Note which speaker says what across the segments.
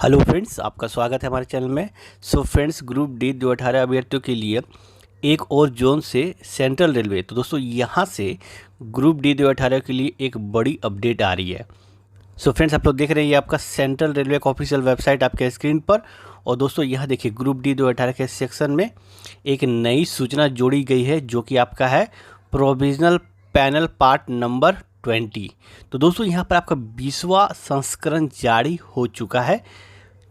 Speaker 1: Hello friends, आपका स्वागत है हमारे चैनल में। फ्रेंड्स, ग्रुप डी 2018 अभ्यर्थियों के लिए एक और जोन से सेंट्रल रेलवे, तो दोस्तों यहाँ से ग्रुप डी 2018 के लिए एक बड़ी अपडेट आ रही है। फ्रेंड्स, आप लोग देख रहे हैं ये आपका सेंट्रल रेलवे का ऑफिशियल वेबसाइट आपके स्क्रीन पर। और दोस्तों यहाँ देखिए, ग्रुप डी 2018 के सेक्शन में एक नई सूचना जोड़ी गई है जो कि आपका है प्रोविजनल पैनल पार्ट नंबर 20। तो दोस्तों यहाँ पर आपका 20वां संस्करण जारी हो चुका है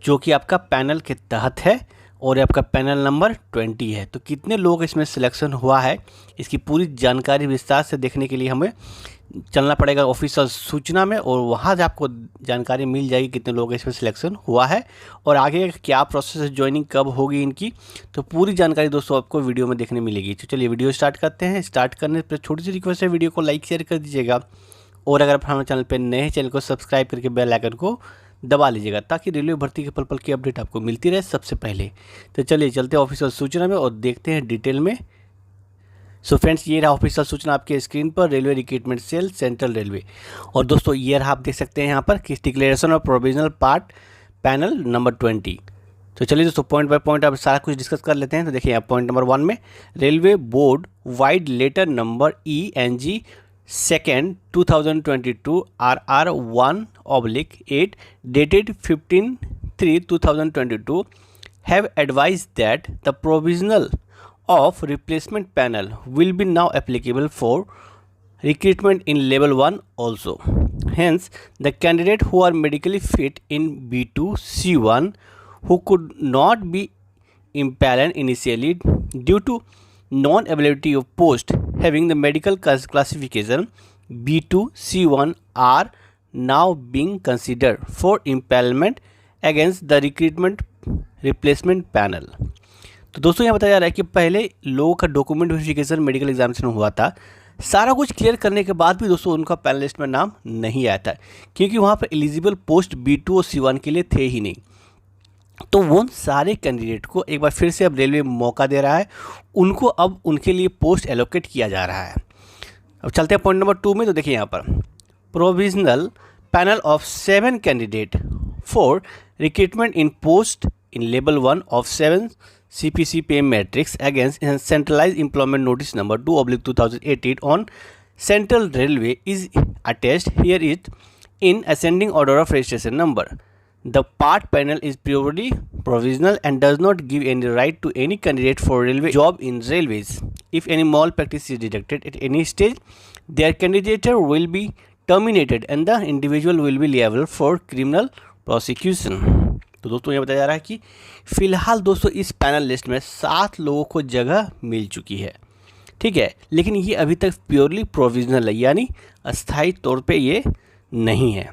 Speaker 1: जो कि आपका पैनल के तहत है और आपका पैनल नंबर 20 है। तो कितने लोग इसमें सिलेक्शन हुआ है, इसकी पूरी जानकारी विस्तार से देखने के लिए हमें चलना पड़ेगा ऑफिशियल सूचना में, और वहाँ से आपको जानकारी मिल जाएगी कितने लोग इसमें सिलेक्शन हुआ है और आगे क्या प्रोसेस है, ज्वाइनिंग कब होगी इनकी। तो पूरी जानकारी दोस्तों आपको वीडियो में देखने मिलेगी। तो चलिए वीडियो स्टार्ट करते हैं। स्टार्ट करने पर छोटी सी रिक्वेस्ट है, वीडियो को लाइक शेयर कर दीजिएगा, और अगर आप हमारे चैनल पर नए हैं चैनल को सब्सक्राइब करके बेल आइकन को दबा लीजिएगा ताकि रेलवे भर्ती के पल पल की अपडेट आपको मिलती रहे सबसे पहले। तो चलिए चलते हैं ऑफिशियल सूचना में और देखते हैं डिटेल में। फ्रेंड्स, ये रहा ऑफिशियल सूचना आपके स्क्रीन पर, railway recruitment cell central railway. और दोस्तों ये रहा, आप देख सकते हैं यहाँ पर कि declaration of provisional part panel number 20। तो चलिए दोस्तों पॉइंट बाय पॉइंट आप सारा कुछ डिस्कस कर लेते हैं। तो देखिए यहाँ पॉइंट नंबर 1 में railway board vide letter number ENG 2nd 2022 RR 1/8 dated 15/3/2022 have advised that the provisional of replacement panel will be now applicable for recruitment in level 1 also. Hence, the candidate who are medically fit in B2 C1 who could not be impaled initially due to non-availability of post having the medical classification B2 C1 are now being considered for impalement against the recruitment replacement panel. तो दोस्तों यहाँ बताया जा रहा है कि पहले लोगों का डॉक्यूमेंट वेरिफिकेशन मेडिकल एग्जामिनेशन हुआ था, सारा कुछ क्लियर करने के बाद भी दोस्तों उनका पैनल लिस्ट में नाम नहीं आया था क्योंकि वहाँ पर एलिजिबल पोस्ट B2 और C1 के लिए थे ही नहीं। तो वो सारे कैंडिडेट को एक बार फिर से अब रेलवे मौका दे रहा है, उनको अब उनके लिए पोस्ट एलोकेट किया जा रहा है। अब चलते हैं पॉइंट नंबर 2 में। तो देखिए यहाँ पर provisional panel of 7 candidate for recruitment in post in level 1 of 7 CPC pay matrix against centralize employment notice number 2/2018 on central railway is attached here it in ascending order of registration number. The part panel is purely provisional and does not give any right to any candidate for railway job in railways. If any malpractice is detected at any stage, their candidature will be terminated and the individual will be liable for criminal prosecution. तो दोस्तों ये बताया जा रहा है कि फिलहाल दोस्तों इस पैनल लिस्ट में 7 लोगों को जगह मिल चुकी है, ठीक है, लेकिन ये अभी तक प्योरली प्रोविजनल है, यानी अस्थायी तौर पे ये नहीं है।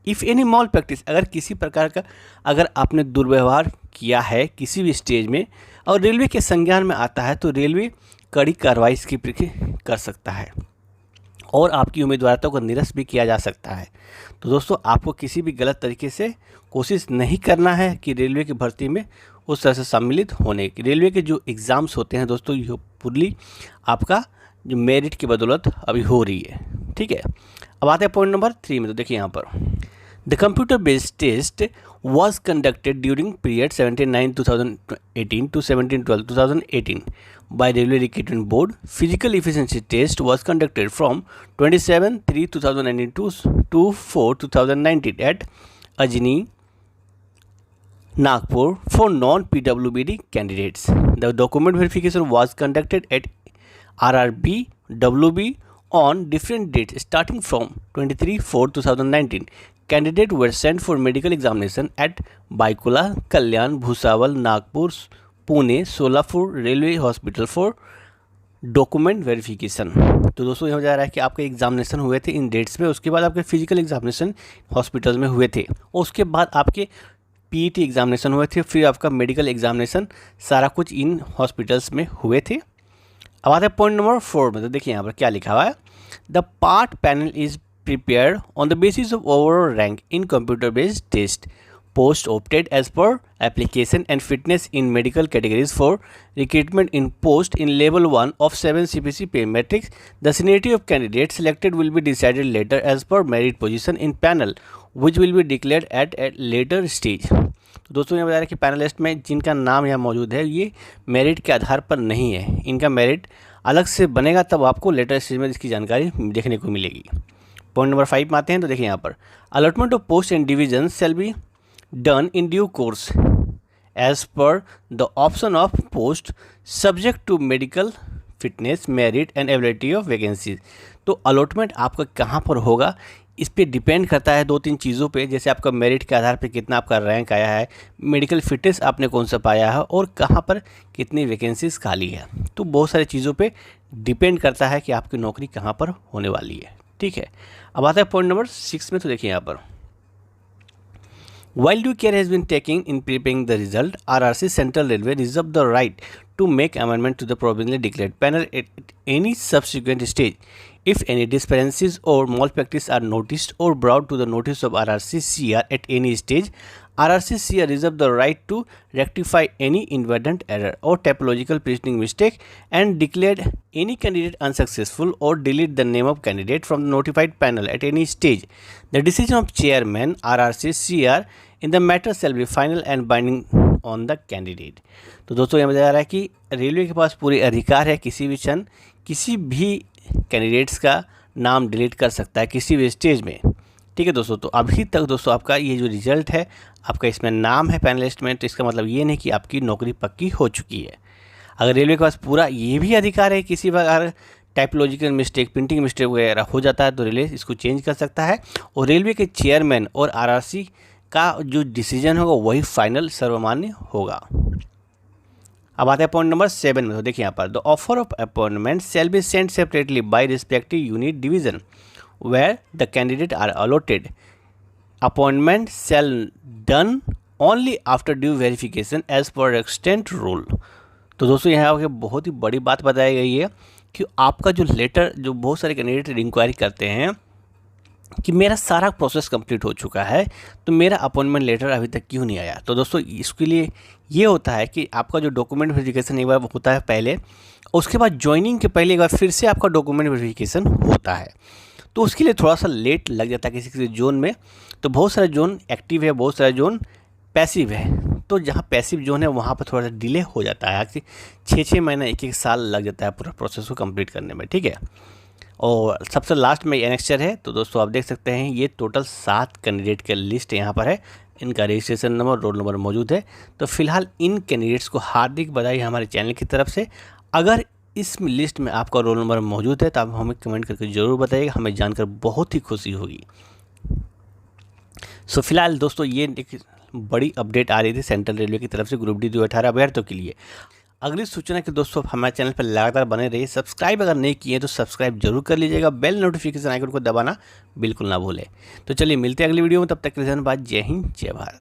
Speaker 1: इफ़ एनी मॉल प्रैक्टिस, अगर किसी प्रकार का अगर आपने दुर्व्यवहार किया है किसी भी स्टेज में और रेलवे के संज्ञान में आता है तो रेलवे कड़ी कार्रवाई इसकी कर सकता है और आपकी उम्मीदवारिता को निरस्त भी किया जा सकता है। तो दोस्तों आपको किसी भी गलत तरीके से कोशिश नहीं करना है कि रेलवे की भर्ती में उस तरह से सम्मिलित होने की। रेलवे के जो एग्ज़ाम्स होते हैं दोस्तों, ये पूरी आपका जो मेरिट की बदौलत अभी हो रही है, ठीक है। अब आते हैं पॉइंट नंबर 3 में। तो देखिए यहाँ पर The computer-based test was conducted during period 17/9/2018 to 17/12/2018 by Railway Recruitment Board. Physical efficiency test was conducted from 27/3/2019 to 4/2019 at Ajni, Nagpur for non-PWBD candidates. The document verification was conducted at RRB, WB on different dates starting from 23/4/2019. Candidates were sent for medical examination at Baikula, Kalyan, Bhusawal, Nagpur, Pune, Solapur Railway Hospital for document verification. तो दोस्तों यहाँ जा रहा है कि आपके examination हुए थे इन डेट्स में, उसके बाद आपके फिजिकल एग्जामिनेशन हॉस्पिटल में हुए थे और उसके बाद आपके PET एग्जामिनेशन हुए थे, फिर आपका मेडिकल एग्जामिनेशन, सारा कुछ इन हॉस्पिटल्स में हुए थे। अब आते हैं पॉइंट नंबर 4 में। तो देखिए यहाँ पर क्या लिखा हुआ है, the part panel is prepared on the basis of overall rank in computer-based test. Post opted as per application and fitness in medical categories for recruitment in post in level 1 of 7 CPC pay matrix. The seniority of candidates selected will be decided later as per merit position in panel, which will be declared at a later stage. तो दोस्तों यहाँ बता रहा है कि panelist में जिनका नाम यहाँ मौजूद है ये मेरिट के आधार पर नहीं है, इनका मेरिट अलग से बनेगा, तब आपको लेटर स्टेज में इसकी जानकारी देखने को मिलेगी। पॉइंट नंबर 5 में आते हैं। तो देखिए यहाँ पर allotment of post and division shall be done in due course as per the option of post subject to medical fitness, merit and ability of vacancies. तो अलॉटमेंट आपका कहाँ पर होगा इस पे डिपेंड करता है 2-3 चीज़ों पे, जैसे आपका मेरिट के आधार पे कितना आपका रैंक आया है, मेडिकल फिटनेस आपने कौन सा पाया है, और कहाँ पर कितनी वैकेंसीज खाली है। तो बहुत सारी चीज़ों पे डिपेंड करता है कि आपकी नौकरी कहाँ पर होने वाली है। ठीक है, अब आता है पॉइंट नंबर 6 में। तो देखिए यहाँ पर While due care has been taken in preparing the result, RRC Central Railway reserves the right to make amendment to the provisionally declared panel at any subsequent stage. If any discrepancies or malpractice are noticed or brought to the notice of RRC-CR at any stage, RRC-CR reserves the right to rectify any inadvertent error or typological printing mistake and declared any candidate unsuccessful or delete the name of candidate from the notified panel at any stage. The decision of chairman RRC-CR in the matter shall be final and binding on the candidate. तो दोस्तों यहाँ बताया जा रहा है कि railway के पास पूरे अधिकार है किसी भी क्षण किसी भी कैंडिडेट्स का नाम डिलीट कर सकता है किसी भी स्टेज में। ठीक है दोस्तों, तो अभी तक दोस्तों आपका ये जो रिजल्ट है आपका इसमें नाम है पैनलिस्ट में, तो इसका मतलब ये नहीं कि आपकी नौकरी पक्की हो चुकी है। अगर रेलवे के पास पूरा ये भी अधिकार है किसी प्रकार टाइपोलॉजिकल मिस्टेक, प्रिंटिंग मिस्टेक वगैरह हो जाता है तो रेलवे इसको चेंज कर सकता है, और रेलवे के चेयरमैन और आरआरसी का जो डिसीजन होगा वही फाइनल सर्वमान्य होगा। अब आता है पॉइंट नंबर 7 में। तो देखिए यहाँ पर the offer of appointment shall be sent separately by respective unit division where the candidate are allotted. Appointment shall done only after due verification as per extent rule. तो दोस्तों यहाँ पे बहुत ही बड़ी बात बताई गई है कि आपका जो लेटर, जो बहुत सारे कैंडिडेट इंक्वायरी करते हैं कि मेरा सारा प्रोसेस कंप्लीट हो चुका है तो मेरा अपॉइंटमेंट लेटर अभी तक क्यों नहीं आया। तो दोस्तों इसके लिए ये होता है कि आपका जो डॉक्यूमेंट वेरिफिकेशन एक बार होता है पहले, उसके बाद ज्वाइनिंग के पहले एक बार फिर से आपका डॉक्यूमेंट वेरिफिकेशन होता है, तो उसके लिए थोड़ा सा लेट लग जाता है किसी किसी जोन में। तो बहुत सारे जोन एक्टिव है, बहुत सारे जोन पैसिव है, तो जहाँ पैसिव जोन है वहाँ पर थोड़ा सा डिले हो जाता है, 6-6 महीना 1-1 साल लग जाता है पूरा प्रोसेस को कंप्लीट करने में। ठीक है, और सबसे लास्ट में एनेक्चर है। तो दोस्तों आप देख सकते हैं ये टोटल 7 कैंडिडेट के लिस्ट यहाँ पर है, इनका रजिस्ट्रेशन नंबर, रोल नंबर मौजूद है। तो फिलहाल इन कैंडिडेट्स को हार्दिक बधाई हमारे चैनल की तरफ से। अगर इस लिस्ट में आपका रोल नंबर मौजूद है तो आप हमें कमेंट करके ज़रूर बताइएगा, हमें जानकर बहुत ही खुशी होगी। सो फिलहाल दोस्तों ये एक बड़ी अपडेट आ रही थी सेंट्रल रेलवे की तरफ से ग्रुप डी 2018 अभ्यर्थियों के लिए। अगली सूचना के दोस्तों हमारे चैनल पर लगातार बने रहिए, सब्सक्राइब अगर नहीं किए तो सब्सक्राइब जरूर कर लीजिएगा, बेल नोटिफिकेशन आइकन को दबाना बिल्कुल ना भूलें। तो चलिए मिलते हैं अगली वीडियो में, तब तक के लिए धन्यवाद। जय हिंद, जय भारत।